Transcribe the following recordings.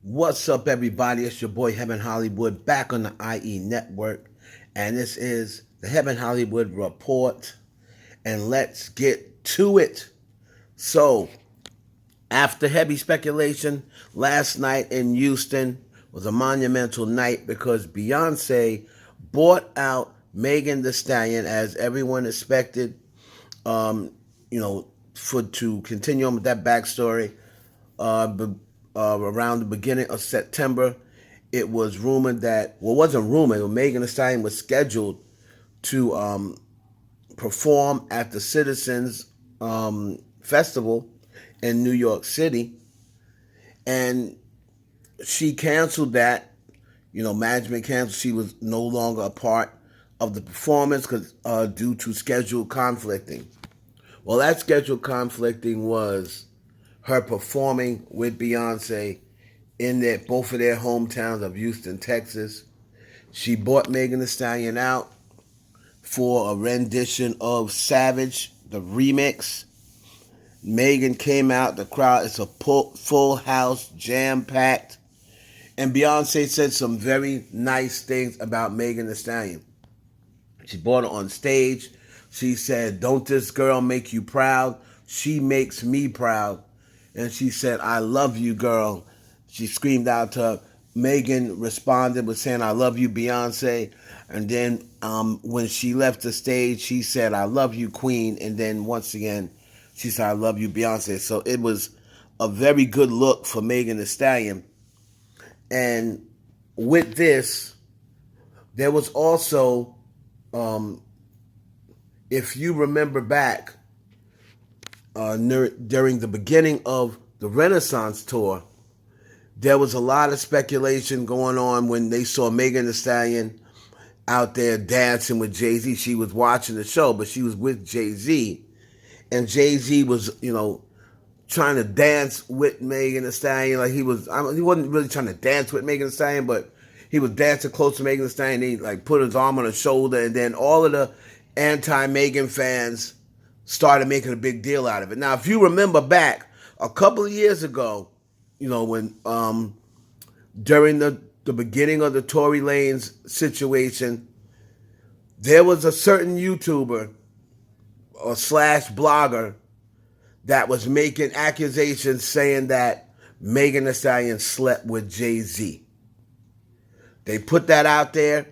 What's up, everybody? It's your boy Heaven Hollywood back on the IE Network, and this is the Heaven Hollywood Report. And let's get to it. So, after heavy speculation, last night in Houston was a monumental night because Beyonce bought out Megan Thee Stallion as everyone expected. Um, for to continue on with that backstory. Around the beginning of September, it was rumored that, well, it wasn't rumored, Megan Thee Stallion was scheduled to perform at the Citizens Festival in New York City. And she canceled that. Management canceled. She was no longer a part of the performance because due to schedule conflicting. Well, that schedule conflicting was her performing with Beyonce in both of their hometowns of Houston, Texas. She bought Megan Thee Stallion out for a rendition of Savage, the remix. Megan came out, the crowd, it's a full house, jam-packed. And Beyonce said some very nice things about Megan Thee Stallion. She brought her on stage. She said, "Don't this girl make you proud? She makes me proud." And she said, "I love you, girl." She screamed out to her. Megan responded with saying, "I love you, Beyonce." And then when she left the stage, she said, "I love you, Queen." And then once again, she said, "I love you, Beyonce." So it was a very good look for Megan Thee Stallion. And with this, there was also, if you remember back, during the beginning of the Renaissance tour, there was a lot of speculation going on when they saw Megan Thee Stallion out there dancing with Jay-Z. She was watching the show, but she was with Jay-Z. And Jay-Z was, trying to dance with Megan Thee Stallion. Like he wasn't really trying to dance with Megan Thee Stallion, but he was dancing close to Megan Thee Stallion. He put his arm on her shoulder, and then all of the anti-Megan fans started making a big deal out of it. Now, if you remember back a couple of years ago, when during the beginning of the Tory Lanez situation, there was a certain YouTuber or slash blogger that was making accusations saying that Megan Thee Stallion slept with Jay-Z. They put that out there,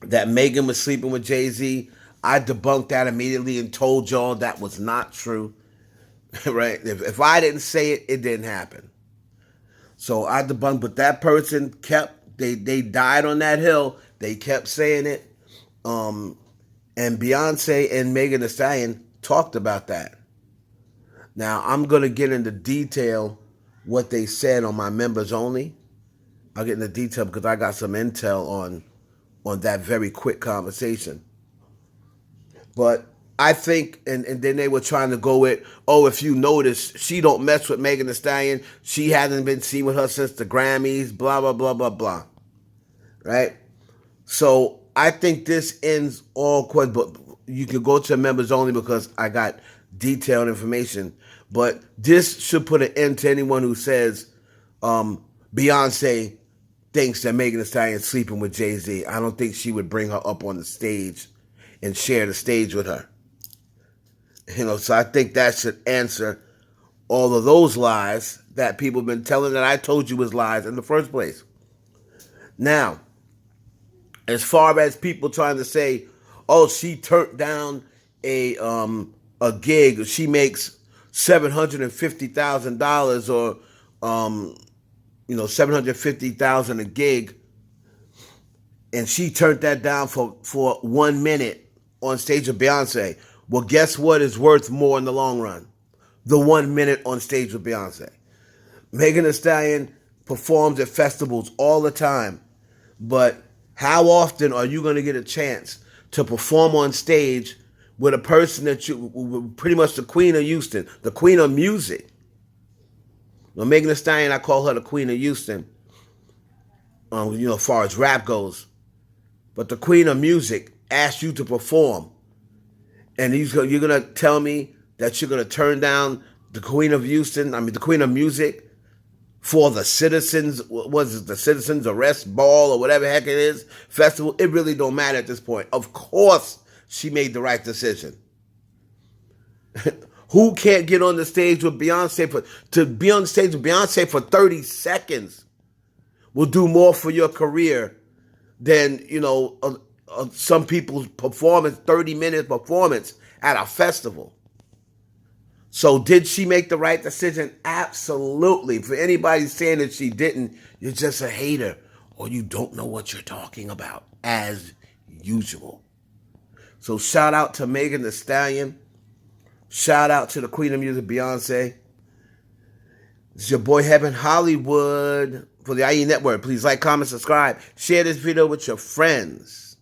that Megan was sleeping with Jay-Z. I debunked that immediately and told y'all that was not true. Right? If I didn't say it, it didn't happen. So I debunked, but that person they died on that hill. They kept saying it. And Beyonce and Megan Thee Stallion talked about that. Now, I'm going to get into detail what they said on my members only. I'll get into detail because I got some intel on that very quick conversation. But I think, and then they were trying to go with, oh, if you notice, she don't mess with Megan Thee Stallion. She hasn't been seen with her since the Grammys, blah, blah, blah, blah, blah. Right? So I think this ends all questions, but you can go to members only because I got detailed information. But this should put an end to anyone who says Beyonce thinks that Megan Thee Stallion is sleeping with Jay-Z. I don't think she would bring her up on the stage and share the stage with her. So I think that should answer all of those lies that people have been telling that I told you was lies in the first place. Now, as far as people trying to say, oh, she turned down a gig, she makes $750,000 or $750,000 a gig, and she turned that down for 1 minute on stage with Beyonce. Well, guess what is worth more in the long run? The 1 minute on stage with Beyonce. Megan Thee Stallion performs at festivals all the time, but how often are you going to get a chance to perform on stage with a person that you, pretty much the queen of Houston, the queen of music? Well, Megan Thee Stallion, I call her the queen of Houston, as far as rap goes. But the queen of music asked you to perform. And you're going to tell me that you're going to turn down the queen of Houston, the queen of music, for the Citizens, was it the Citizens Arrest Ball or whatever the heck it is, festival. It really don't matter at this point. Of course, she made the right decision. Who can't get on the stage with Beyonce to be on the stage with Beyonce for 30 seconds will do more for your career than, some people's performance, 30-minute performance at a festival. So did she make the right decision? Absolutely. For anybody saying that she didn't, you're just a hater or you don't know what you're talking about, as usual. So shout out to Megan Thee Stallion. Shout out to the Queen of Music, Beyonce. It's your boy Heaven Hollywood for the IE Network. Please like, comment, subscribe. Share this video with your friends.